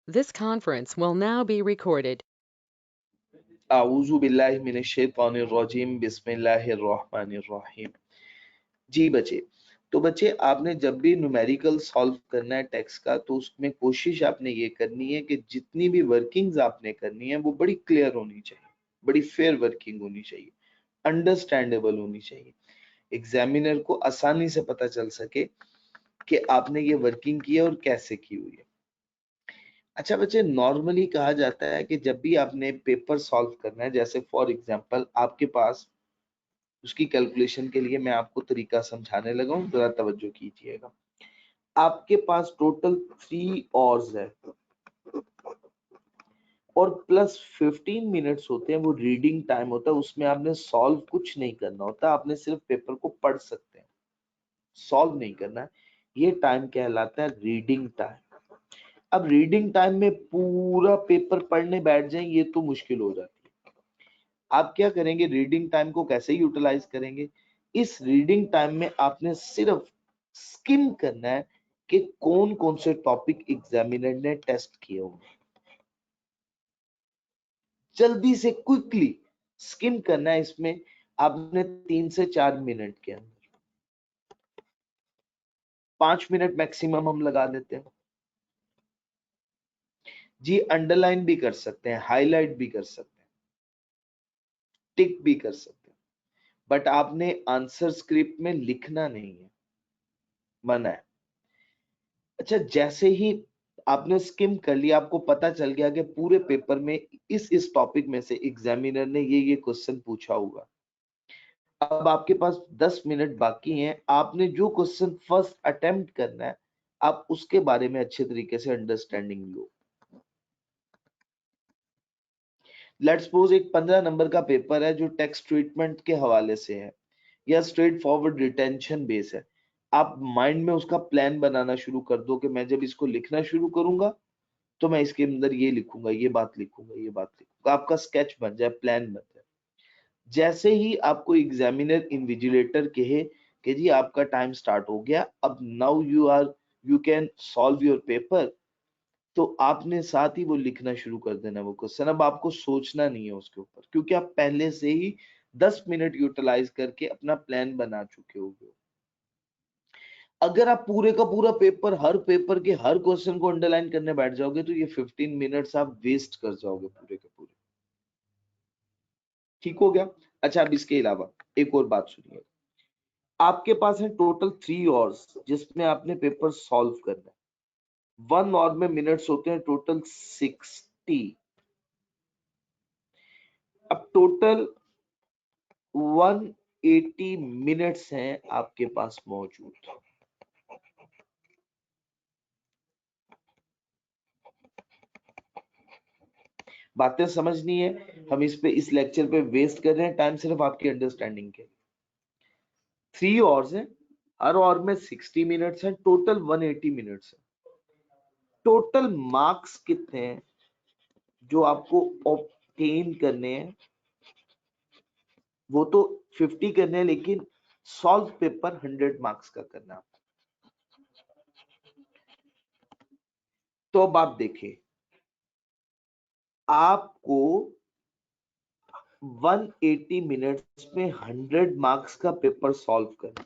This conference will now be recorded. आऊज़ु बिल्लाहि मिनश्शैतानिर्रजीम बिस्मिल्लाहिर्रहमानिर्रहीम। जी बच्चे, तो बच्चे आपने जब भी न्यूमेरिकल सॉल्व करना है टेक्स्ट का तो उसमें कोशिश आपने ये करनी है कि जितनी भी वर्किंग्स आपने करनी है वो बड़ी क्लियर होनी चाहिए, बड़ी फेयर वर्किंग होनी चाहिए, अंडरस्टैंडेबल होनी चाहिए। एग्जामिनर को आसानी से पता चल सके कि आपने ये वर्किंग की है और कैसे की हुई है। अच्छा बच्चे, नॉर्मली कहा जाता है कि जब भी आपने पेपर सॉल्व करना है, जैसे फॉर एग्जांपल आपके पास उसकी कैलकुलेशन के लिए मैं आपको तरीका समझाने लगा हूं, जरा तवज्जो कीजिएगा। आपके पास टोटल 3 आवर्स है और प्लस 15 मिनट्स होते हैं, वो रीडिंग टाइम होता है। उसमें आपने सॉल्व कुछ नहीं करना होता, आपने सिर्फ पेपर को पढ़ सकते हैं, सॉल्व नहीं करना है। ये टाइम कहलाता है रीडिंग टाइम। अब रीडिंग टाइम में पूरा पेपर पढ़ने बैठ जाए ये तो मुश्किल हो जाती है। आप क्या करेंगे, रीडिंग टाइम को कैसे यूटिलाइज करेंगे? इस रीडिंग टाइम में आपने सिर्फ स्किम करना है कि कौन कौन से टॉपिक एग्जामिनर ने टेस्ट किए होंगे। जल्दी से क्विकली स्किम करना है। इसमें आपने 3 से 4 मिनट के अंदर, 5 मिनट मैक्सिमम हम लगा देते हैं जी। अंडरलाइन भी कर सकते हैं, हाईलाइट भी कर सकते हैं, टिक भी कर सकते हैं, बट आपने आंसर स्क्रिप्ट में लिखना नहीं है, मना है। अच्छा, जैसे ही आपने स्किम कर लिया, आपको पता चल गया कि पूरे पेपर में इस टॉपिक में से एग्जामिनर ने ये क्वेश्चन पूछा होगा। अब आपके पास 10 मिनट बाकी हैं, आपने जो क्वेश्चन फर्स्ट अटेम्प्ट करना है आप उसके बारे में अच्छे तरीके से अंडरस्टैंडिंग लो। लेट्स सपोज एक 15 नंबर का पेपर है जो टेक्स्ट ट्रीटमेंट के हवाले से है या स्ट्रेट फॉरवर्ड रिटेंशन बेस है। आप माइंड में उसका प्लान बनाना शुरू कर दो कि मैं जब इसको लिखना शुरू करूंगा तो मैं इसके अंदर ये लिखूंगा, ये बात लिखूंगा, ये बात लिखूंगा। आपका स्केच बन जाए, प्लान बन जाए। जैसे ही आपको एग्जामिनर इन्विजिलेटर कहे कि जी आपका टाइम स्टार्ट हो गया, अब now you can solve your paper, तो आपने साथ ही वो लिखना शुरू कर देना वो क्वेश्चन। अब आपको सोचना नहीं है उसके ऊपर, क्योंकि आप पहले से ही 10 मिनट यूटिलाइज करके अपना प्लान बना चुके होगे। अगर आप पूरे का पूरा पेपर, हर पेपर के हर क्वेश्चन को अंडरलाइन करने बैठ जाओगे तो ये 15 मिनट्स आप वेस्ट कर जाओगे पूरे के पूरे। ठीक हो गया? अच्छा, अब इसके अलावा एक और बात सुनिए। आपके पास है टोटल 3 आवर्स जिसमें आपने पेपर सॉल्व करना है। 1 आवर में मिनट्स होते हैं टोटल 60। अब टोटल 180 मिनट्स हैं आपके पास मौजूद। बातें समझनी है, हम इस लेक्चर पे वेस्ट कर रहे हैं टाइम सिर्फ आपकी अंडरस्टैंडिंग के। 3 आवर्स है, हर आवर में 60 मिनट्स है, टोटल 180 मिनट्स है। टोटल मार्क्स कितने हैं जो आपको ऑब्टेन करने हैं? वो तो 50 करने हैं, लेकिन सॉल्व पेपर 100 मार्क्स का करना है। तो अब आप देखिए, आपको 180 मिनट्स में 100 मार्क्स का पेपर सॉल्व करना,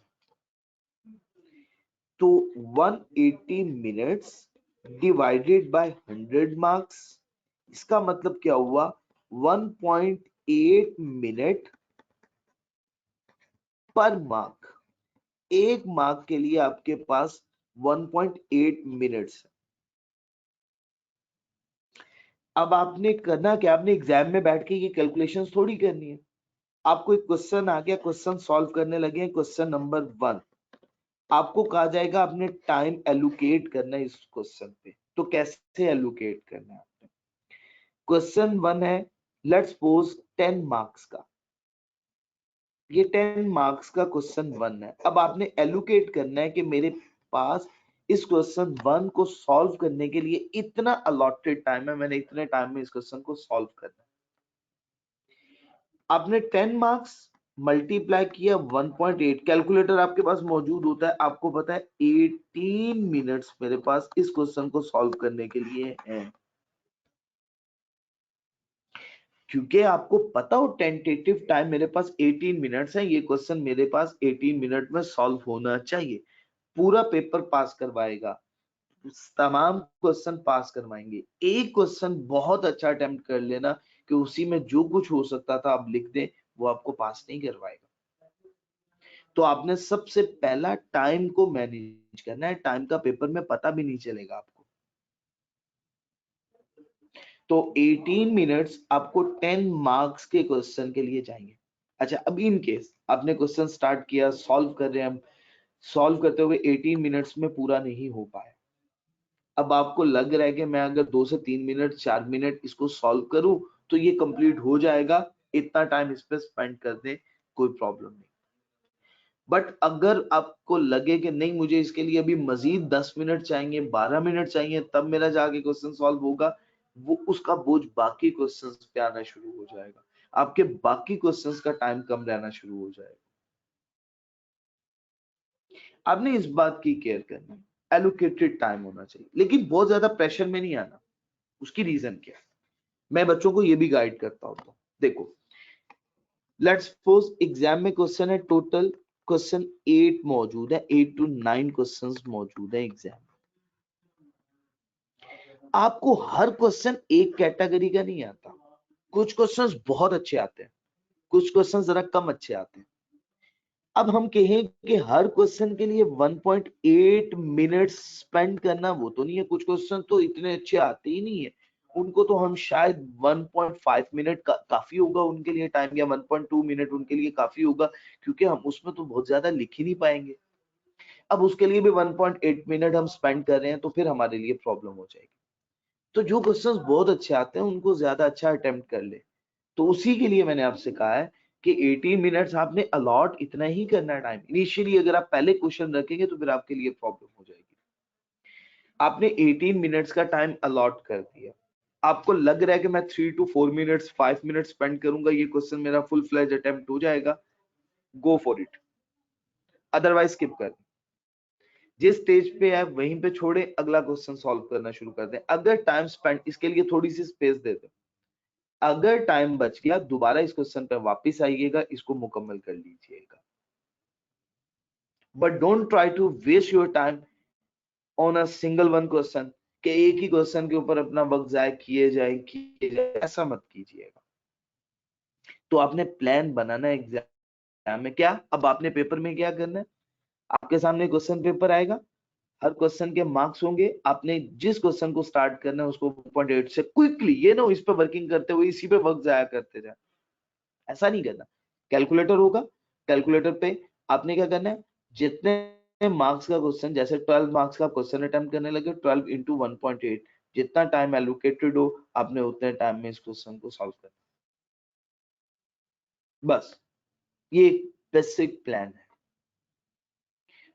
तो 180 मिनट्स डिवाइडेड बाय 100 मार्क्स, इसका मतलब क्या हुआ? 1.8 मिनट पर मार्क। एक मार्क के लिए आपके पास 1.8 मिनट्स है। अब आपने करना क्या? आपने एग्जाम में बैठ के ये कैलकुलेशंस थोड़ी करनी है। आपको एक क्वेश्चन आ गया, क्वेश्चन सॉल्व करने लगे, क्वेश्चन नंबर 1, आपको कहा जाएगा आपने टाइम एलोकेट करना है इस क्वेश्चन पे। तो कैसे एलोकेट करना है आपने? क्वेश्चन 1 है, लेट्स सपोज 10 मार्क्स का, ये 10 मार्क्स का क्वेश्चन 1 है। अब आपने एलोकेट करना है कि मेरे पास इस क्वेश्चन 1 को सॉल्व करने के लिए इतना अलॉटेड टाइम है, मैंने इतने टाइम में इस क्वेश्चन को सॉल्व करना है। आपने 10 मार्क्स मल्टीप्लाई किया 1.8, कैलकुलेटर आपके पास मौजूद होता है, आपको पता है 18 मिनट्स मेरे पास इस क्वेश्चन को सॉल्व करने के लिए हैं। क्योंकि आपको पता हो टेंटेटिव टाइम मेरे पास 18 मिनट्स है, ये क्वेश्चन मेरे पास 18 मिनट में सॉल्व होना चाहिए। पूरा पेपर पास करवाएगा, तमाम क्वेश्चन पास करवाएंगे। एक क्वेश्चन बहुत अच्छा अटेम्प्ट कर लेना कि उसी में जो कुछ हो सकता था आप लिख दें, वो आपको पास नहीं करवाएगा। तो आपने सबसे पहला टाइम को मैनेज करना है, टाइम का पेपर में पता भी नहीं चलेगा आपको। तो 18 मिनट्स आपको 10 मार्क्स के क्वेश्चन के लिए चाहिए। अच्छा, अब इन केस आपने क्वेश्चन स्टार्ट किया, सॉल्व कर रहे हैं हम, सॉल्व करते हुए 18 मिनट्स में पूरा नहीं हो पाया। अब आपको लग रहा है कि मैं अगर 2 से 3 मिनट 4 मिनट इसको सॉल्व करूं तो ये कंप्लीट हो जाएगा, इतना टाइम इस पे स्पेंड कर दे, कोई प्रॉब्लम नहीं। बट अगर आपको लगे कि नहीं मुझे इसके लिए अभी मजीद 10 मिनट चाहिए, 12 मिनट चाहिए, तब मेरा जाके क्वेश्चन सॉल्व होगा, वो उसका बोझ बाकी क्वेश्चंस पे आना शुरू हो जाएगा, आपके बाकी क्वेश्चंस का टाइम कम रहना शुरू हो जाएगा। आपने इस बात की केयर करनी है, एलोकेटेड टाइम होना चाहिए, लेकिन बहुत ज्यादा प्रेशर में नहीं आना। उसकी रीजन क्या है, मैं बच्चों को ये भी गाइड करता हूं। तो देखो, लेट्स सपोज एग्जाम में क्वेश्चन है, टोटल क्वेश्चन 8 मौजूद है, 8 to 9 क्वेश्चंस मौजूद है एग्जाम। आपको हर क्वेश्चन एक कैटेगरी का नहीं आता, कुछ क्वेश्चंस बहुत अच्छे आते हैं, कुछ क्वेश्चंस जरा कम अच्छे आते हैं। अब हम कहें कि हर क्वेश्चन के लिए 1.8 मिनट्स स्पेंड करना, वो तो नहीं है। कुछ क्वेश्चन तो इतने अच्छे आते ही नहीं है, उनको तो हम शायद 1.5 मिनट काफी होगा उनके लिए टाइम, या 1.2 मिनट उनके लिए काफी होगा, क्योंकि हम उसमें तो बहुत ज्यादा लिख ही नहीं पाएंगे। अब उसके लिए भी 1.8 मिनट हम स्पेंड कर रहे हैं, तो फिर हमारे लिए प्रॉब्लम हो जाएगी। तो जो क्वेश्चंस बहुत अच्छे आते हैं उनको ज्यादा अच्छा अटेम्प्ट कर ले। तो उसी के लिए मैंने आपसे कहा है कि 18 मिनट्स आपने अलॉट इतना ही करना है टाइम। इनिशियली अगर आप पहले क्वेश्चन रखेंगे तो फिर आपके लिए प्रॉब्लम हो जाएगी। आपने 18 मिनट्स का टाइम अलॉट कर दिया, आपको लग रहा है कि मैं 3 to 4 मिनट्स 5 मिनट्स स्पेंड करूंगा, ये क्वेश्चन मेरा फुल फ्लेज अटेम्प्ट हो जाएगा, go for it, otherwise skip कर। जिस स्टेज पे है वहीं पे छोड़े, अगला क्वेश्चन सॉल्व करना शुरू कर दें। अगर टाइम स्पेंड, इसके लिए थोड़ी सी स्पेस दे दें, अगर टाइम बच गया दोबारा इस क्वेश्चन पे वापस आइएगा, इसको मुकम्मल कर लीजिएगा। But don't try to waste your time on a single one question, कि एक ही क्वेश्चन के ऊपर अपना वक्त जाए किए जाए, ऐसा मत कीजिएगा। तो आपने प्लान बनाना है एग्जाम में। क्या अब आपने पेपर में क्या करना है, आपके सामने क्वेश्चन पेपर आएगा, हर क्वेश्चन के मार्क्स होंगे, आपने जिस क्वेश्चन को स्टार्ट करना है उसको 1.8 से क्विकली, ये ना इस पे वर्किंग करते हुए इसी पे वक्त जाया करते जाए, ऐसा नहीं करना। कैलकुलेटर होगा, कैलकुलेटर पे आपने क्या करना है, जितने मार्क्स का क्वेश्चन, जैसे 12 मार्क्स का क्वेश्चन अटेम्प्ट करने लगे, 12 इंटू 1.8, जितना टाइम एलोकेटेड हो आपने उतने टाइम में इस क्वेश्चन को सॉल्व करना। बस ये एक बेसिक प्लान है।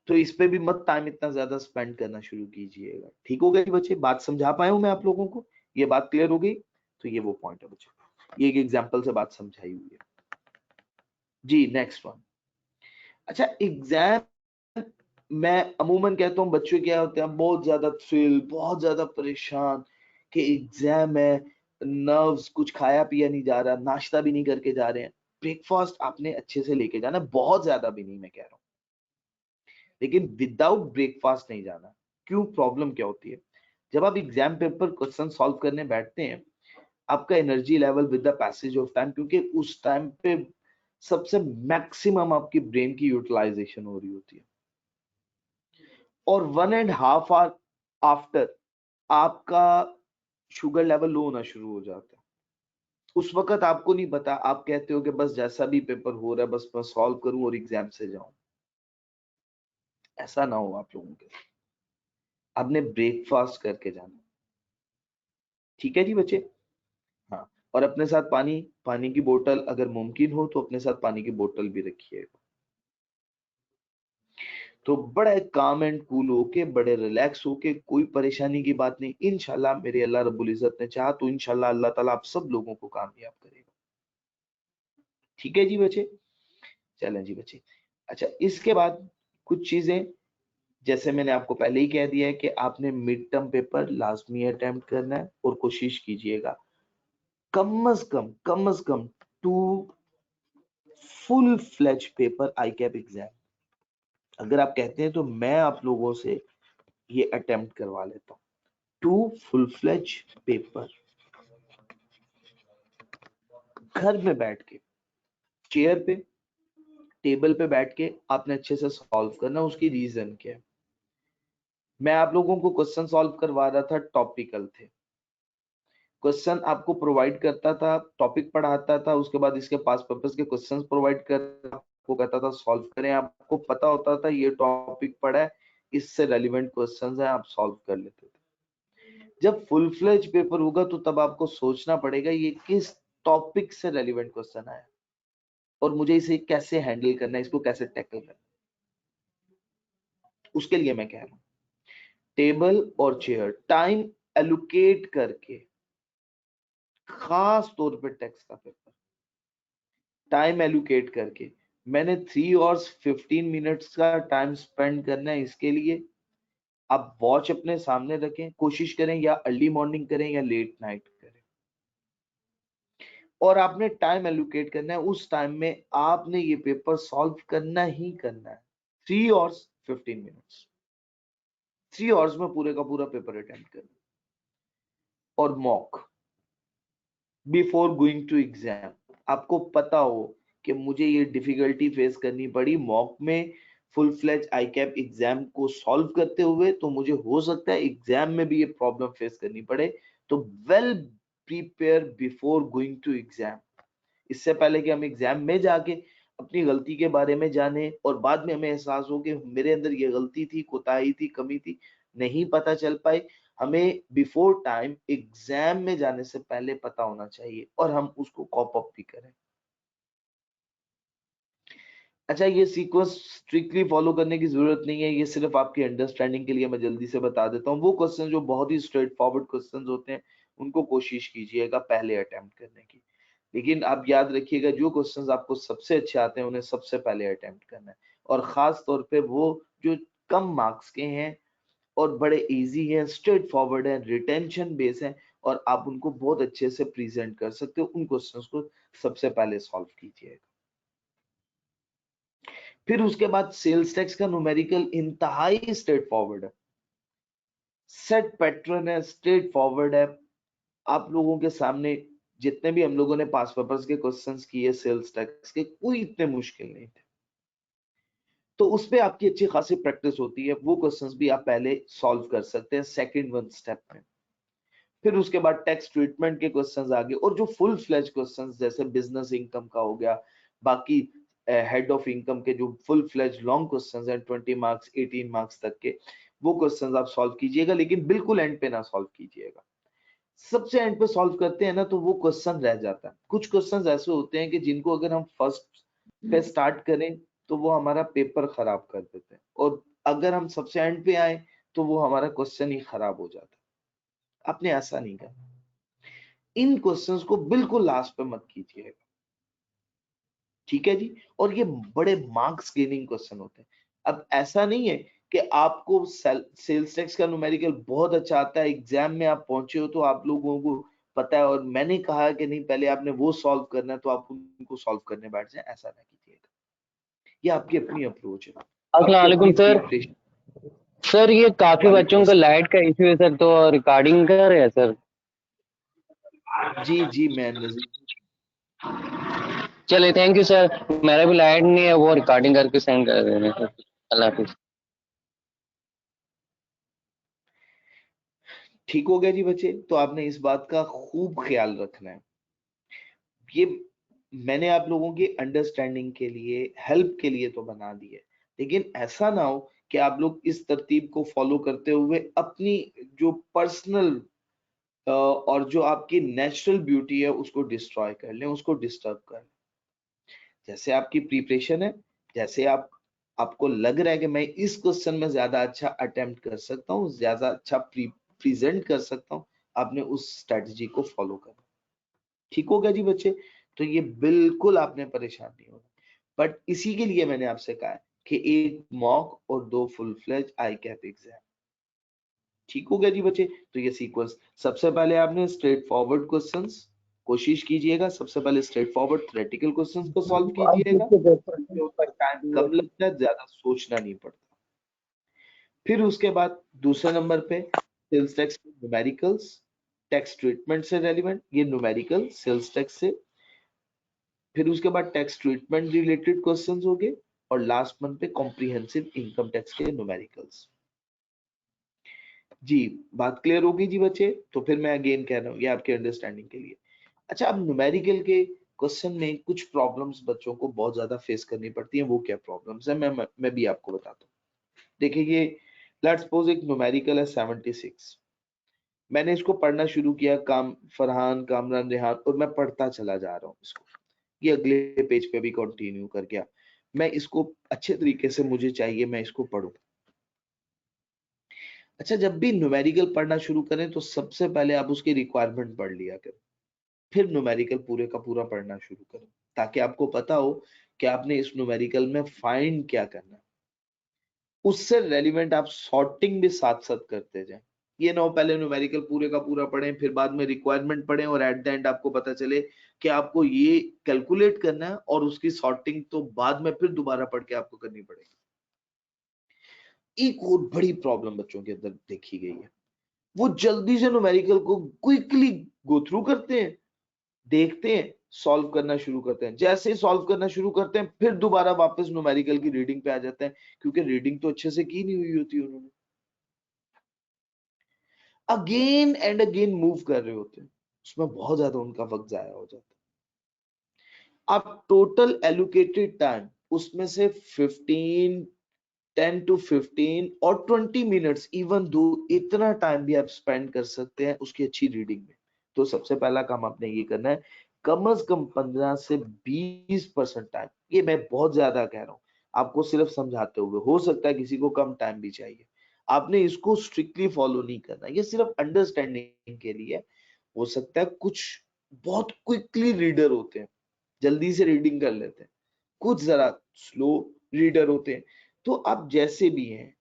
तो इस पे भी मत टाइम इतना ज्यादा स्पेंड करना शुरू कीजिएगा। ठीक हो गई बच्चे, बात समझा पाया हूं मैं आप लोगों को, ये बात क्लियर हो गई? तो ये वो पॉइंट है बच्चे, ये एक एग्जांपल से बात समझाई हुई है जी। Next one. अच्छा, एग्जाम मैं अमूमन कहता हूँ बच्चे क्या होते हैं, बहुत ज्यादा थ्रिल, बहुत ज्यादा परेशान कि एग्जाम है, नर्व्स, कुछ खाया पिया नहीं जा रहा, नाश्ता भी नहीं करके जा रहे हैं। ब्रेकफास्ट आपने अच्छे से लेके जाना, बहुत ज्यादा भी नहीं मैं कह रहा हूँ, लेकिन विदाउट ब्रेकफास्ट नहीं जाना। क्यों, प्रॉब्लम क्या होती है, जब आप एग्जाम पेपर क्वेश्चन सॉल्व करने बैठते हैं, आपका energy level with the passage of time, क्योंकि उस टाइम पे सबसे मैक्सिमम आपकी ब्रेन की यूटिलाइजेशन हो रही होती है, और 1.5 आवर आफ्टर आपका शुगर लेवल लो होना शुरू हो जाता है। उस वक्त आपको नहीं पता, आप कहते हो कि बस जैसा भी पेपर हो रहा है बस मैं सॉल्व करूं और एग्जाम से जाऊं। ऐसा ना हो आप लोगों के, आपने ब्रेकफास्ट करके जाना। ठीक है जी बच्चे? हाँ, और अपने साथ पानी, पानी की बोतल अगर मुमकिन हो तो अपने साथ पानी की बोतल भी रखिएगा। तो बड़े काम एंड कूल होके, बड़े रिलैक्स होके, कोई परेशानी की बात नहीं, इंशाल्लाह मेरे अल्लाह रब्बुल इज्जत ने चाहा तो इंशाल्लाह अल्लाह ताला आप सब लोगों को कामयाब करेगा। ठीक है जी बच्चे? चलें जी बच्चे। अच्छा, इसके बाद कुछ चीजें, जैसे मैंने आपको पहले ही कह दिया है कि आपने मिड टर्म पेपर लाजमी अटेम्प्ट करना है, और कोशिश कीजिएगा कम अज कम 2 फुल फ्लेज पेपर आई कैप एग्जाम। अगर आप कहते हैं तो मैं आप लोगों से ये अटेम्प्ट करवा लेता हूँ। 2 फुल फ्लेज पेपर घर में बैठ के, चेयर पे, टेबल पे बैठ के आपने अच्छे से सॉल्व करना। उसकी रीजन क्या है, मैं आप लोगों को क्वेश्चन सॉल्व करवा रहा था, टॉपिकल थे क्वेश्चन, आपको प्रोवाइड करता था, टॉपिक पढ़ाता था, उसके बाद इसके पास पर्पस के क्वेश्चंस प्रोवाइड कर आपको कहता था सॉल्व करें। आपको पता होता था ये टॉपिक पढ़ा है, इससे रेलिवेंट क्वेश्चंस हैं, आप सॉल्व कर लेते थे। जब फुल फ्लेज पेपर होगा तो तब आपको सोचना पड़ेगा ये किस टॉपिक से रेलिवेंट क्वेश्चन आया और मुझे इसे कैसे हैंडल करना है, इसको कैसे टैकल करना है। उसके लिए मैं कह रहा हूँ टेबल और चेयर टाइम एलोकेट करके, खास तौर पे टेक्स्ट का पेपर टाइम एलोकेट करके, मैंने 3 hours 15 minutes का टाइम स्पेंड करना है इसके लिए। आप वॉच अपने सामने रखें, कोशिश करें या अर्ली मॉर्निंग करें या लेट नाइट करें, और आपने टाइम एलोकेट करना है। उस टाइम में आपने ये पेपर सॉल्व करना ही करना है। 3 hours 15 minutes, 3 hours में पूरे का पूरा पेपर अटेम्प्ट करना। और mock before going to exam, आपको पता हो कि मुझे ये डिफिकल्टी फेस करनी पड़ी मॉक में फुल फ्लेज आई कैप एग्जाम को सॉल्व करते हुए, तो मुझे हो सकता है एग्जाम में भी ये प्रॉब्लम फेस करनी पड़े। तो well prepare before going to exam, इससे पहले कि हम एग्जाम में जाके अपनी गलती के बारे में जाने और बाद में हमें एहसास हो कि मेरे अंदर ये गलती थी, कोताही थी, कमी थी, नहीं पता चल पाई। हमें बिफोर टाइम एग्जाम में जाने से पहले पता होना चाहिए और हम उसको कॉप अप भी करें। अच्छा, ये सीक्वेंस स्ट्रिक्टली फॉलो करने की जरूरत नहीं है, ये सिर्फ आपकी अंडरस्टैंडिंग के लिए मैं जल्दी से बता देता हूँ। वो क्वेश्चन जो बहुत ही स्ट्रेट फॉरवर्ड क्वेश्चन होते हैं उनको कोशिश कीजिएगा पहले अटेम्प्ट करने की, लेकिन आप याद रखिएगा जो क्वेश्चंस आपको सबसे अच्छे आते हैं उन्हें सबसे पहले अटेम्प्ट करना है। और खास तौर पे वो जो कम मार्क्स के हैं और बड़े इजी हैं, स्ट्रेट फॉरवर्ड हैं, रिटेंशन बेस हैं और आप उनको बहुत अच्छे से प्रेजेंट कर सकते हो, उन क्वेश्चंस को सबसे पहले सॉल्व कीजिएगा। फिर उसके बाद सेल्स टैक्स का न्यूमेरिकल इंतहाई स्ट्रेट फॉरवर्ड है, सेट पैटर्न है, स्ट्रेट फॉरवर्ड है। आप लोगों के सामने जितने भी हम लोगों ने पास पेपर्स के क्वेश्चंस किए सेल्स टैक्स के, कोई इतने मुश्किल नहीं थे, तो उस पे आपकी अच्छी खासी प्रैक्टिस होती है। वो क्वेश्चंस भी आप पहले सॉल्व कर सकते हैं सेकंड वन स्टेप में। फिर उसके बाद टैक्स ट्रीटमेंट के क्वेश्चंस आ गए, और जो फुल फ्लेज क्वेश्चंस जैसे बिजनेस इनकम का हो गया, बाकी हेड ऑफ इनकम के जो फुल फ्लेज लॉन्ग क्वेश्चंस हैं 20 मार्क्स 18 मार्क्स तक के, वो क्वेश्चंस आप सॉल्व कीजिएगा, लेकिन बिल्कुल एंड पे ना सॉल्व कीजिएगा। सबसे एंड पे सॉल्व करते हैं ना तो वो क्वेश्चन रह जाता है। कुछ क्वेश्चंस ऐसे होते हैं कि जिनको अगर हम फर्स्ट पे स्टार्ट करें तो वो हमारा पेपर खराब कर देते हैं, और अगर हम सबसे एंड पे आए तो वो हमारा क्वेश्चन ही खराब हो जाता है। आपने ऐसा नहीं करना, इन क्वेश्चंस को बिल्कुल लास्ट पे मत कीजिएगा, ठीक है जी। और ये बड़े मार्क्स गेनिंग क्वेश्चन होते हैं। अब ऐसा नहीं है कि आपको सेल्स टैक्स का न्यूमेरिकल बहुत अच्छा आता है, एग्जाम में आप पहुंचे हो तो आप लोगों को पता है और मैंने कहा कि नहीं पहले आपने वो सॉल्व करना है तो आप उनको सॉल्व करने बैठ जाए, ऐसा ना कीजिएगा। ये आपकी अपनी अप्रोच है, अस्सलाम आपकी अपनी वालेकुम सर। प्रिपरेशन। सर ये काफी वालेकुम बच्चों का अस्सलाम। लाइट का इश्यू है सर, तो रिकॉर्डिंग कर रहे हैं सर। जी जी मैं नजीर। चलिए थैंक यू सर। मेरा भी लाइट नहीं है, वो रिकॉर्डिंग करके सेंड कर रहे हैं सर। अल्लाह हाफिज। ठीक हो गया जी बच्चे, तो आपने इस बात का खूब ख्याल रखना है। ये मैंने आप लोगों की अंडरस्टैंडिंग के लिए, हेल्प के लिए तो बना दी है, लेकिन ऐसा ना हो कि आप लोग इस तरतीब को फॉलो करते हुए अपनी जो पर्सनल और जो आपकी नेचुरल ब्यूटी है उसको डिस्ट्रॉय कर लें, उसको डिस्टर्ब कर लें। जैसे आपकी प्रिपरेशन है, जैसे आपको लग रहा है कि मैं इस क्वेश्चन में ज्यादा अच्छा अटेम्प्ट कर सकता हूँ, ज्यादा अच्छा प्रेजेंट कर सकता हूँ, आपने उस स्ट्रेटजी को फॉलो करना। ठीक हो गया जी बच्चे, तो ये बिल्कुल आपने परेशान नहीं होना। बट इसी के लिए मैंने आपसे कहा है कि एक मॉक और 2 फुल फ्लेज आई कैप एग्जाम। ठीक हो गया जी बच्चे, तो ये सीक्वेंस, सबसे पहले आपने स्ट्रेट फॉरवर्ड क्वेश्चंस कोशिश कीजिएगा, सबसे पहले स्ट्रेट फॉरवर्ड थ्योरेटिकल क्वेश्चंस को सॉल्व कीजिएगा, उसके ऊपर टाइम कम लगता है, ज्यादा सोचना नहीं पड़ता। फिर उसके बाद दूसरे नंबर पे sales tax numericals, tax treatment से रेलिवेंट, ये न्यूमेरिकल सेल्स टैक्स से। फिर उसके बाद टैक्स ट्रीटमेंट रिलेटेड क्वेश्चंस हो गए, और लास्ट मंथ पे कॉम्प्रिहेंसिव इनकम टैक्स के न्यूमेरिकल्स। जी बात क्लियर होगी जी बच्चे? तो फिर मैं अगेन कह रहा हूँ, ये आपके अंडरस्टैंडिंग के लिए। अच्छा, अब न्यूमेरिकल के क्वेश्चन में कुछ प्रॉब्लम्स बच्चों को बहुत ज्यादा फेस करनी पड़ती है। वो क्या प्रॉब्लम्स है मैं भी आपको बताता हूँ। देखिए ये लेट्स सपोज एक न्यूमेरिकल है 76। मैंने इसको पढ़ना शुरू किया, फरहान, कामरान, रेहान, और मैं पढ़ता चला जा रहा हूँ इसको। ये अगले पेज पे भी कंटिन्यू कर गया। मैं इसको अच्छे तरीके से, मुझे चाहिए मैं इसको पढूं। अच्छा, जब भी न्यूमेरिकल पढ़ना शुरू करें तो सबसे पहले आप उसकी रिक्वायरमेंट पढ़ लिया करें, फिर न्यूमेरिकल पूरे का पूरा पढ़ना शुरू करें, ताकि आपको पता हो कि आपने इस न्यूमेरिकल में फाइंड क्या करना है। उससे रेलिवेंट आप सॉर्टिंग भी साथ साथ करते जाएं। ये ना हो पहले न्यूमेरिकल पूरे का पूरा पढ़ें, फिर बाद में रिक्वायरमेंट पढ़ें, और एट द एंड आपको पता चले कि आपको ये कैलकुलेट करना है और उसकी सॉर्टिंग तो बाद में फिर दोबारा पढ़ के आपको करनी पड़ेगी। एक और बड़ी प्रॉब्लम बच्चों के अंदर देखी गई है, वो जल्दी से न्यूमेरिकल को क्विकली गो थ्रू करते हैं, देखते हैं, सॉल्व करना शुरू करते हैं। जैसे ही सॉल्व करना शुरू करते हैं, फिर दोबारा वापस न्यूमेरिकल की रीडिंग पे आ जाते हैं, क्योंकि रीडिंग तो अच्छे से की नहीं हुई होती उन्होंने। अगेन एंड अगेन मूव कर रहे होते हैं, उसमें बहुत ज्यादा उनका वक्त जाया हो जाता है। अब टोटल एलोकेटेड टाइम उसमें से 15, 10 to 15 और 20 मिनट्स, इवन दो इतना टाइम भी आप स्पेंड कर सकते हैं उसकी अच्छी रीडिंग में। तो सबसे पहला काम आपने ये करना है, कम से कम 15 से 20% टाइम, ये मैं बहुत ज्यादा कह रहा हूँ आपको सिर्फ समझाते हुए, हो सकता है किसी को कम टाइम भी चाहिए। आपने इसको स्ट्रिक्टली फॉलो नहीं करना, ये सिर्फ अंडरस्टैंडिंग के लिए। हो सकता है कुछ बहुत क्विकली रीडर होते हैं, जल्दी से रीडिंग कर लेते हैं, कुछ जरा स्लो रीडर होते हैं। तो आप जैसे भी हैं,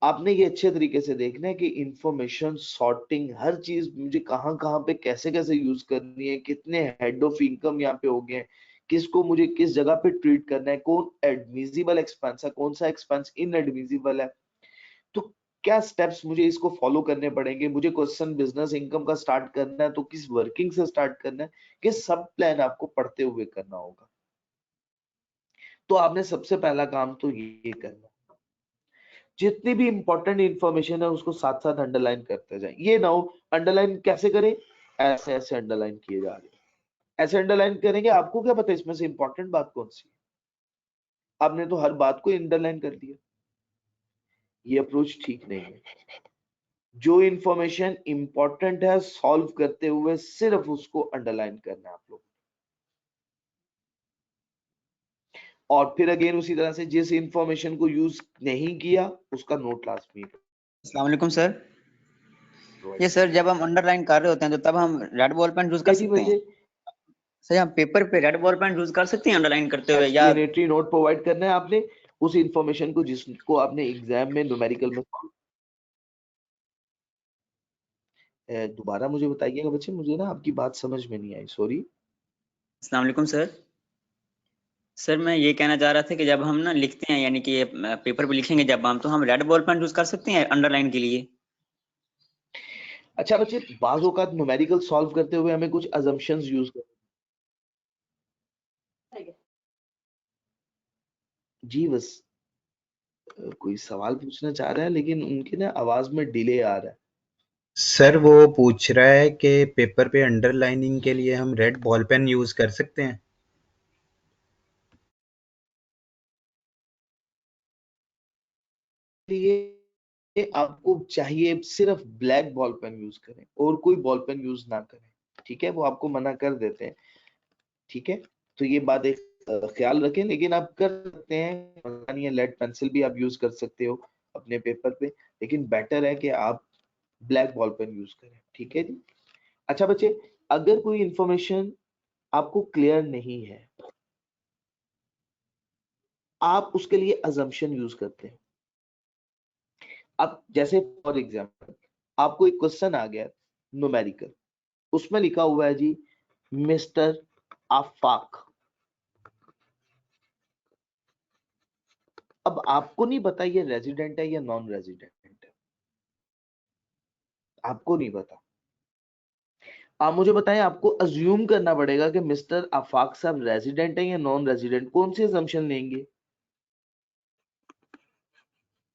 आपने ये अच्छे तरीके से देखना है कि इंफॉर्मेशन सॉर्टिंग हर चीज मुझे कहां कहां पे कैसे कैसे यूज करनी है, कितने हेड ऑफ इनकम यहाँ पे हो गए हैं, किसको मुझे किस जगह पे ट्रीट करना है, कौन एडमिजिबल एक्सपेंस है, कौन सा एक्सपेंस इनएडमिजिबल है, तो क्या स्टेप्स मुझे इसको फॉलो करने पड़ेंगे। मुझे क्वेश्चन बिजनेस इनकम का स्टार्ट करना है तो किस वर्किंग से स्टार्ट करना है, कि सब प्लान आपको पढ़ते हुए करना होगा। तो आपने सबसे पहला काम तो ये करना, जितनी भी इंपॉर्टेंट इंफॉर्मेशन है उसको साथ साथ अंडरलाइन करते जाएं। ये ना हो अंडरलाइन कैसे करें, ऐसे ऐसे अंडरलाइन किए जा रहे हैं, ऐसे अंडरलाइन करेंगे, आपको क्या पता इसमें से इंपॉर्टेंट बात कौन सी है, आपने तो हर बात को अंडरलाइन कर दिया। ये अप्रोच ठीक नहीं है। जो इंफॉर्मेशन इंपॉर्टेंट है सॉल्व करते हुए सिर्फ उसको अंडरलाइन करना है आप लोग, और फिर अगेन उसी तरह से जिस इंफॉर्मेशन को यूज नहीं किया उसका नोट लाजमी अस्सलाम वालेकुम सर। ये सर जब हम अंडरलाइन कर रहे होते हैं तो तब हम रेड बॉल पेन यूज कर सकते हैं? सर हम पेपर पे रेड बॉल पेन यूज कर सकते हैं अंडरलाइन करते हुए, या एक्सप्लेनेटरी नोट प्रोवाइड करना है आपने उस इंफॉर्मेशन को जिसको आपने एग्जाम में न्यूमेरिकल में। दोबारा मुझे बताइएगा बच्चे, मुझे ना आपकी बात समझ में नहीं आई, सॉरी। अस्सलाम वालेकुम सर। सर मैं ये कहना चाह रहा था कि जब हम ना लिखते हैं, यानी कि पेपर पे लिखेंगे जब हम, तो हम रेड बॉल पेन यूज कर सकते हैं अंडरलाइन के लिए? अच्छा बच्चे, बाज़ औक़ात न्यूमेरिकल सॉल्व करते हुए हमें कुछ अजम्पशंस यूज कर, जी बस कोई सवाल पूछना चाह रहा है लेकिन उनके ना आवाज में डिले आ रहा है। सर वो पूछ रहा है कि पेपर पे अंडरलाइनिंग के लिए हम रेड बॉल पेन यूज कर सकते हैं? लिए आपको चाहिए सिर्फ ब्लैक बॉल पेन यूज करें और कोई बॉल पेन यूज ना करें, ठीक है, वो आपको मना कर देते हैं, ठीक है। तो ये बात एक ख्याल रखें, लेकिन आप कर सकते हैं, ये लेड पेंसिल भी आप यूज कर सकते हो अपने पेपर पे, लेकिन बेटर है कि आप ब्लैक बॉल पेन यूज करें, ठीक है जी। अच्छा बच्चे, अगर कोई इंफॉर्मेशन आपको क्लियर नहीं है, आप उसके लिए अजम्पशन यूज करते हैं। अब जैसे फॉर एग्जांपल आपको एक क्वेश्चन आ गया न्यूमेरिकल, उसमें लिखा हुआ है जी मिस्टर आफाक। अब आपको नहीं पता ये रेजिडेंट है या नॉन रेजिडेंट है, आपको नहीं पता। आप मुझे बताएं, आपको अज्यूम करना पड़ेगा कि मिस्टर आफाक साहब रेजिडेंट है या नॉन रेजिडेंट। कौन सी अजम्पशन लेंगे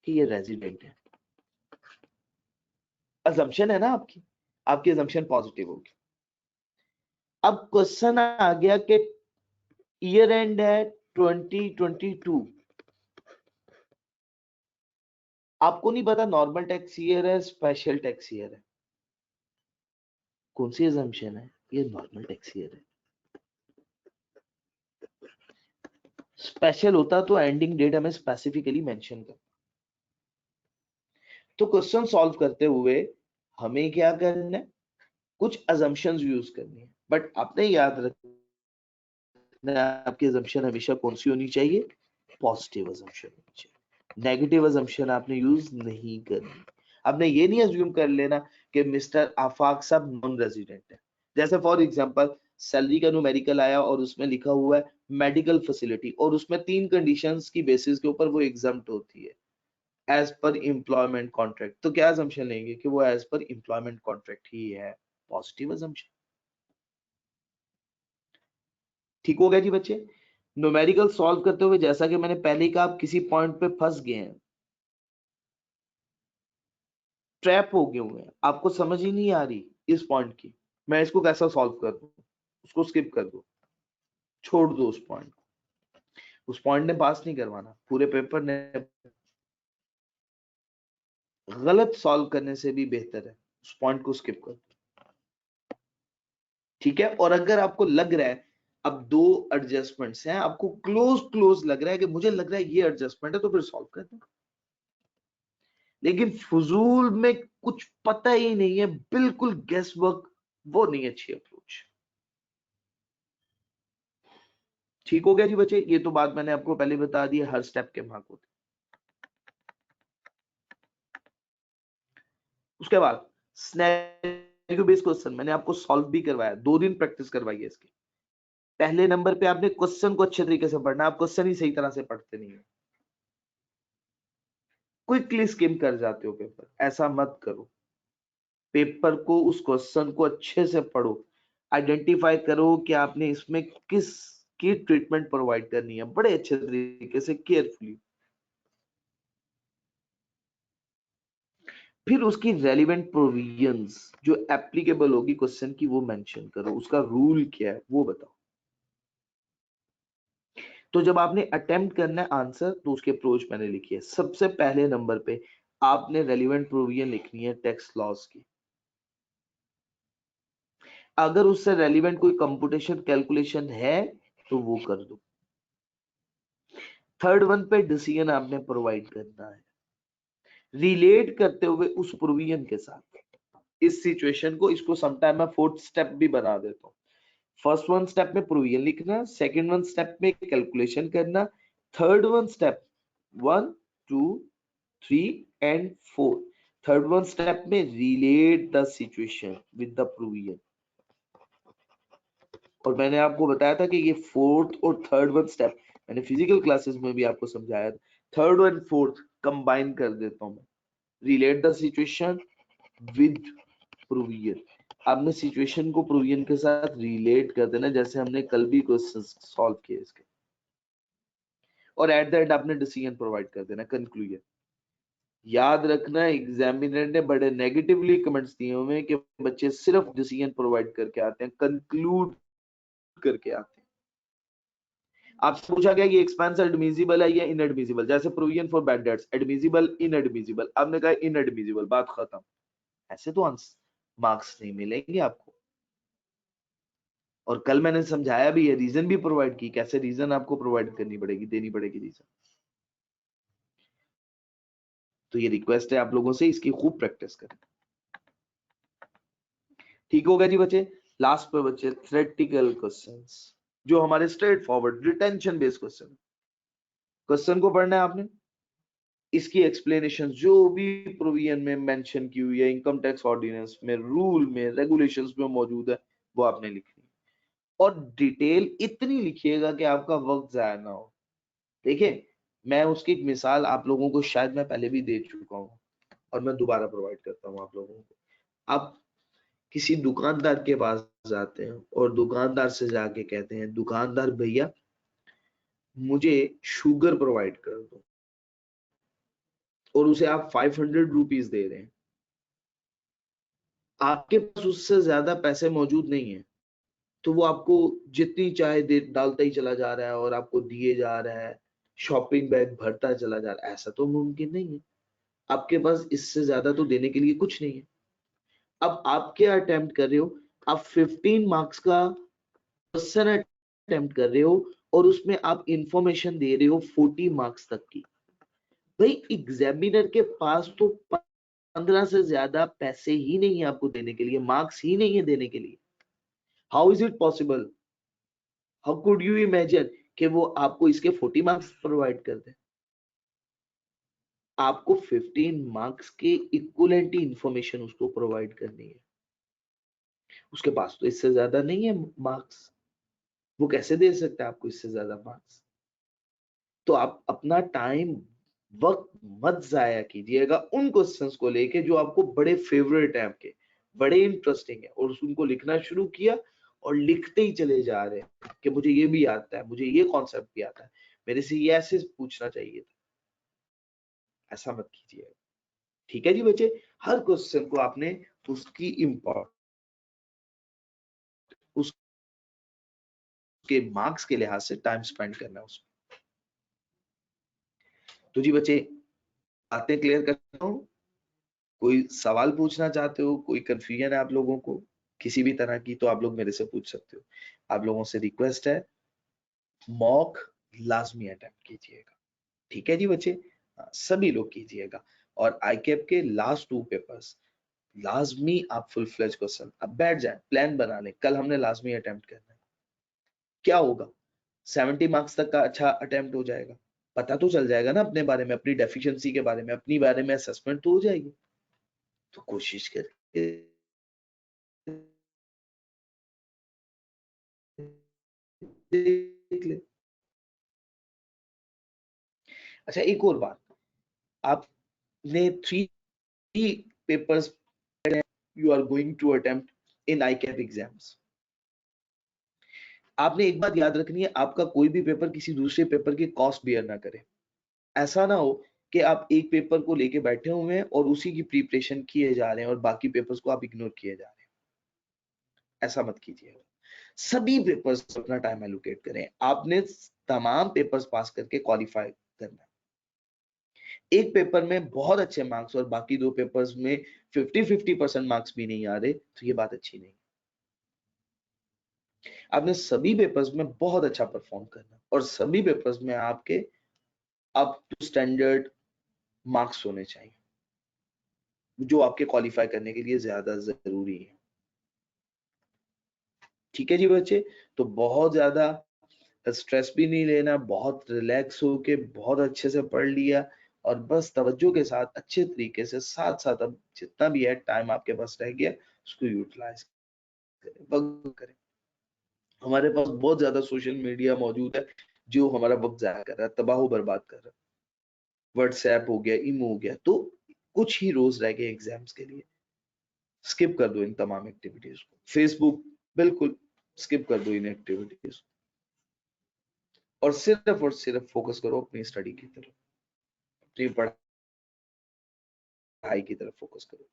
कि ये रेजिडेंट है? अजम्पशन है ना आपकी, आपकी अजम्पशन पॉजिटिव होगी। अब क्वेश्चन आ गया कि ईयर एंड है 2022, आपको नहीं पता नॉर्मल टैक्स ईयर है स्पेशल टैक्स ईयर है, कौन सी अजम्पशन है? ये नॉर्मल टैक्स ईयर है। स्पेशल होता तो एंडिंग डेट हमें स्पेसिफिकली मेंशन कर। तो क्वेश्चन सॉल्व करते हुए हमें क्या करना है, कुछ अजम्पशंस यूज करनी है, बट आपने याद रखना है आपकी अजम्पशन हमेशा कौन सी होनी चाहिए? पॉजिटिव अजम्पशन होनी चाहिए। नेगेटिव अजम्पशन आपने यूज नहीं करनी। आपने ये नहीं अज्यूम कर लेना कि मिस्टर आफाक साहब नॉन रेजिडेंट है। जैसे फॉर एग्जांपल सैलरी का न्यूमेरिकल आया और उसमें लिखा हुआ है मेडिकल फैसिलिटी, और उसमें 3 कंडीशंस की बेसिस के ऊपर वो एग्जम्प्ट होती है एज पर एम्प्लॉयमेंट कॉन्ट्रैक्ट। तो क्या अजम्पशन लेंगे कि वो एज पर एम्प्लॉयमेंट कॉन्ट्रैक्ट ही है? Positive assumption. ठीक हो गया जी बच्चे। न्यूमेरिकल सॉल्व करते हुए जैसा कि मैंने पहले ही कहा, आप किसी पॉइंट पे फंस गए हैं, ट्रैप हो गए हुए हैं, आपको समझ ही नहीं आ रही इस पॉइंट की, मैं इसको कैसा सॉल्व कर दूं, उसको स्किप कर दो, छोड़ दो उस पॉइंट। उस पॉइंट ने पास नहीं करवाना, पूरे पेपर ने गलत सॉल्व करने से भी बेहतर है उस पॉइंट को स्किप कर दो। ठीक है। और अगर आपको लग रहा है अब 2 एडजस्टमेंट्स हैं, आपको क्लोज क्लोज लग रहा है कि मुझे लग रहा है ये एडजस्टमेंट है, तो फिर सॉल्व कर दो। लेकिन फजूल में कुछ पता ही नहीं है, बिल्कुल गेस वर्क, वो नहीं अच्छी अप्रोच। ठीक हो गया जी बच्चे। ये तो बात मैंने आपको पहले बता दी है, हर स्टेप के मार्क होते। उसके बाद सिनेरियो बेस्ड क्वेश्चन मैंने आपको सॉल्व भी करवाया, 2 दिन प्रैक्टिस करवाई है इसकी। पहले नंबर पे आपने क्वेश्चन को अच्छे तरीके से पढ़ना, आप क्वेश्चन ही सही तरह से पढ़ते नहीं हो, क्विकली स्किम कर जाते हो पेपर, ऐसा मत करो। पेपर को, उस क्वेश्चन को अच्छे से पढ़ो, आइडेंटिफाई करो कि आपने इसमें किस की ट्रीटमेंट प्रोवाइड करनी है, बड़े अच्छे तरीके से केयरफुली। फिर उसकी रेलिवेंट प्रोविजंस जो एप्लीकेबल होगी क्वेश्चन की वो मेंशन करो, उसका रूल क्या है वो बताओ। तो जब आपने अटेम्प्ट करना है आंसर, तो उसकी अप्रोच मैंने लिखी है। सबसे पहले नंबर पे आपने रेलिवेंट प्रोविजन लिखनी है टैक्स लॉस की। अगर उससे रेलिवेंट कोई कंप्यूटेशन कैलकुलेशन है तो वो कर दो। थर्ड वन पे डिसीजन आपने प्रोवाइड करना है, रिलेट करते हुए उस प्रोविजन के साथ इस सिचुएशन को। इसको समटाइम मैं 4th स्टेप भी बना देता हूँ। फर्स्ट वन स्टेप में प्रोविजन लिखना, सेकंड वन स्टेप में कैलकुलेशन करना, third one step 1 2 3 and 4, third one step में relate the situation with the provision. और मैंने आपको बताया था कि ये 4th और थर्ड वन स्टेप मैंने फिजिकल क्लासेस में भी आपको समझाया था, थर्ड एंड फोर्थ कंबाइन कर देता हूं मैं। Relate the situation with provision, आपने सिचुएशन को प्रोविजन के साथ रिलेट कर देना, जैसे हमने कल भी क्वेश्चन सॉल्व किए इसके। और एट द एंड आपने डिसीजन प्रोवाइड कर देना, कंक्लूजन। याद रखना एग्जामिनर ने बड़े नेगेटिवली कमेंट्स दिए हुए कि बच्चे सिर्फ डिसीजन प्रोवाइड करके आते हैं, कंक्लूड करके आते हैं। आपसे पूछा गया कि एक्सपेंस एडमिसिबल है या इनएडमिसिबल, जैसे provision for bad debts, admissible inadmissible, आपने कहा इनएडमिसिबल, बात खत्म। ऐसे तो मार्क्स नहीं मिलेंगे आपको। और कल मैंने समझाया भी है, रीजन भी प्रोवाइड की, कैसे रीजन आपको प्रोवाइड करनी पड़ेगी, देनी पड़ेगी रीजन। तो ये रिक्वेस्ट है आप लोगों से, इसकी खूब प्रैक्टिस करें। ठीक हो गया जी बच्चे। लास्ट पे बच्चे थ्योरेटिकल क्वेश्चंस, जो हमारे straight forward retention based question. Question को पढ़ना है आपने, इसकी एक्सप्लेनेशन जो भी प्रोविजन में मेंशन की हुई है, इनकम टैक्स ऑर्डिनेंस में, रूल में, रेगुलेशंस में मौजूद है, वो आपने लिखनी है। और डिटेल इतनी लिखिएगा कि आपका वक्त जाया ना हो। देखिए, मैं उसकी एक मिसाल आप लोगों को शायद मैं पहले भी दे चुका हूँ और मैं दोबारा प्रोवाइड करता हूँ आप लोगों को। आप किसी दुकानदार के पास जाते हैं और दुकानदार से जाके कहते हैं, दुकानदार भैया मुझे शुगर प्रोवाइड कर दो, और उसे आप 500 रुपीज दे रहे हैं। आपके पास उससे ज्यादा पैसे मौजूद नहीं है, तो वो आपको जितनी चाहे दे डालता ही चला जा रहा है और आपको दिए जा रहा है, शॉपिंग बैग भरता चला जा रहा है। ऐसा तो मुमकिन नहीं है, आपके पास इससे ज्यादा तो देने के लिए कुछ नहीं है। अब आप क्या अटेम्प्ट कर रहे हो, आप 15 मार्क्स का क्वेश्चन अटेम्प्ट कर रहे हो और उसमें आप इंफॉर्मेशन दे रहे हो 40 मार्क्स तक की। भाई एग्जामिनर के पास तो 15 से ज्यादा पैसे ही नहीं है आपको देने के लिए, मार्क्स ही नहीं है देने के लिए। How is it possible, how could you imagine कि वो आपको इसके 40 मार्क्स प्रोवाइड कर दे। आपको 15 मार्क्स के इक्विवेलेंट इंफॉर्मेशन उसको प्रोवाइड करनी है। उसके पास तो इससे ज्यादा नहीं है मार्क्स, वो कैसे दे सकता है आपको इससे ज्यादा मार्क्स। तो आप अपना टाइम वक्त मत जाया कीजिएगा उन क्वेश्चंस को लेके जो आपको बड़े फेवरेट है, आपके बड़े इंटरेस्टिंग है, और उनको लिखना शुरू किया और लिखते ही चले जा रहे हैं कि मुझे ये भी आता है, मुझे ये कॉन्सेप्ट भी आता है, मेरे से ये ऐसे पूछना चाहिए था। ऐसा मत कीजिएगा, ठीक है जी बच्चे। हर क्वेश्चन को आपने उसकी इम्पोर्टेंट, उसके मार्क्स के लिहाज से टाइम स्पेंड करना है उसमें। तो जी बच्चे, बातें क्लियर करता हूँ। कोई सवाल पूछना चाहते हो, कोई कंफ्यूजन है आप लोगों को किसी भी तरह की, तो आप लोग मेरे से पूछ सकते हो। आप लोगों से रिक्वेस्ट है, मॉक लाजमी अटेम्प्ट कीजिएगा, ठीक है जी बच्चे। सभी लोग कीजिएगा। और आईकेप के लास्ट 2 पेपर्स लाजमी आप फुल फ्लेज क्वेश्चन अब बैठ जाए, प्लान बना लें, कल हमने लाजमी अटेम्प्ट करना है। क्या होगा, 70 मार्क्स तक का अच्छा अटेम्प्ट हो जाएगा, पता तो चल जाएगा ना अपने बारे में, अपनी डेफिशिएंसी के बारे में, अपनी बारे में असेसमेंट तो हो जाएगी। तो कोशिश करके देख ले। अच्छा, एक और बात, आपने 3 papers you are going to attempt in ICAP exams. आपने एक बात याद रखनी है, आपका कोई भी पेपर किसी दूसरे पेपर की कॉस्ट बियर ना करे। ऐसा ना हो कि आप एक पेपर को लेके बैठे हुए हैं और उसी की प्रिपरेशन किए जा रहे हैं और बाकी पेपर्स को आप इग्नोर किए जा रहे हैं। ऐसा मत कीजिएगा, सभी पेपर्स अपना टाइम एलोकेट करें। आपने तमाम पेपर्स पास करके क्वालिफाई करना है। एक पेपर में बहुत अच्छे मार्क्स और बाकी 2 पेपर्स में 50-50% मार्क्स भी नहीं आ रहे, तो ये बात अच्छी नहीं। आपने सभी पेपर्स में बहुत अच्छा परफॉर्म करना और सभी पेपर्स में आपके अप टू स्टैंडर्ड मार्क्स होने चाहिए, जो आपके क्वालिफाई करने के लिए ज्यादा जरूरी है, ठीक है जी बच्चे। तो बहुत ज्यादा स्ट्रेस भी नहीं लेना, बहुत रिलैक्स होके बहुत अच्छे से पढ़ लिया और बस तवज्जो के साथ अच्छे तरीके से साथ साथ अब जितना भी है टाइम आपके पास रह गया उसको यूटिलाइज करें, वक्त करें। हमारे पास बहुत ज्यादा सोशल मीडिया मौजूद है जो हमारा वक्त जाया कर रहा है, तबाह बर्बाद कर रहा है। व्हाट्सएप हो गया, इमो हो गया, तो कुछ ही रोज रह गए एग्जाम्स के लिए। स्किप कर दो इन तमाम एक्टिविटीज को। फेसबुक बिल्कुल स्किप कर दो इन एक्टिविटीज और सिर्फ फोकस करो अपनी स्टडी की तरफ, अपनी पढ़ाई की तरफ फोकस करो,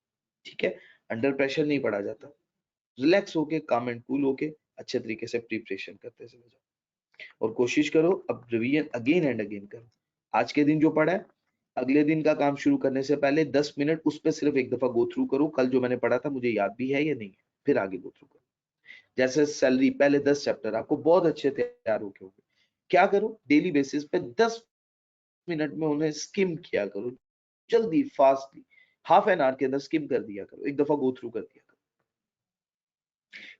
ठीक है। अंडर प्रेशर नहीं पढ़ा जाता, रिलैक्स होके काम एंड कूल होके अच्छे तरीके से प्रिपरेशन करते चले जाओ और कोशिश करो अब रिवीजन अगेन एंड अगेन करो। आज के दिन जो पढ़ा है अगले दिन का काम शुरू करने से पहले 10 मिनट उस पर सिर्फ एक दफा गो थ्रू करो, कल जो मैंने पढ़ा था मुझे याद भी है या नहीं है, फिर आगे गो थ्रू करो। जैसे सैलरी, पहले 10 चैप्टर आपको बहुत अच्छे तैयार होके होंगे, क्या करो डेली बेसिस पे 10 मिनट में उन्हें स्किम किया करो, जल्दी फास्टली हाफ एन आवर के अंदर स्किम कर दिया करो, एक दफा गो थ्रू कर दिया करो।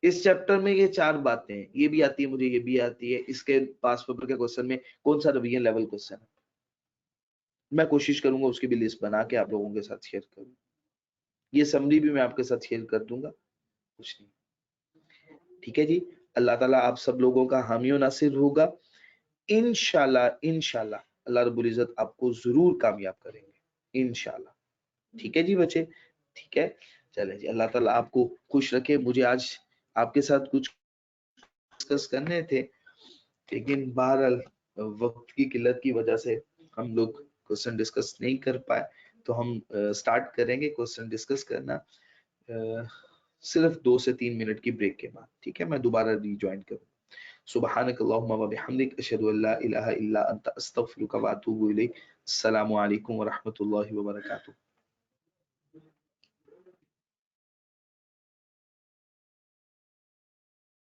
इस चैप्टर में ये 4 बातें हैं, ये भी आती है मुझे, ये भी आती है, इसके पास पेपर के क्वेश्चन में कौन सा रिवीजन लेवल क्वेश्चन है, मैं कोशिश करूंगा उसकी भी लिस्ट बना के आप लोगों के साथ शेयर करूं। ये समरी भी मैं आपके साथ शेयर कर दूंगा, कुछ नहीं, ठीक है जी। अल्लाह ताला आप सब लोगों का हामी और नासिर होगा। इंशाल्लाह इंशाल्लाह अल्लाह रब्बुल इज्जत आपको जरूर कामयाब करेंगे इंशाल्लाह। ठीक है जी बच्चे, ठीक है, चले जी, अल्लाह ताला आपको खुश रखे। मुझे आज आपके साथ कुछ डिस्कस करने थे, लेकिन बहरहाल वक्त की किल्लत की वजह से हम लोग क्वेश्चन डिस्कस नहीं कर पाए। तो हम स्टार्ट करेंगे क्वेश्चन डिस्कस करना सिर्फ 2 से 3 मिनट की ब्रेक के बाद। ठीक है, मैं दोबारा रीजॉइन करूँ। सुब्हानक अल्लाहुम्मा व बिहम्दिक अशहदु अल्ला इलाहा इल्ला अंता अस्तगफिरुका व अतूबु इलैक। अस्सलामु अलैकुम व रहमतुल्लाहि व बरकातुहू।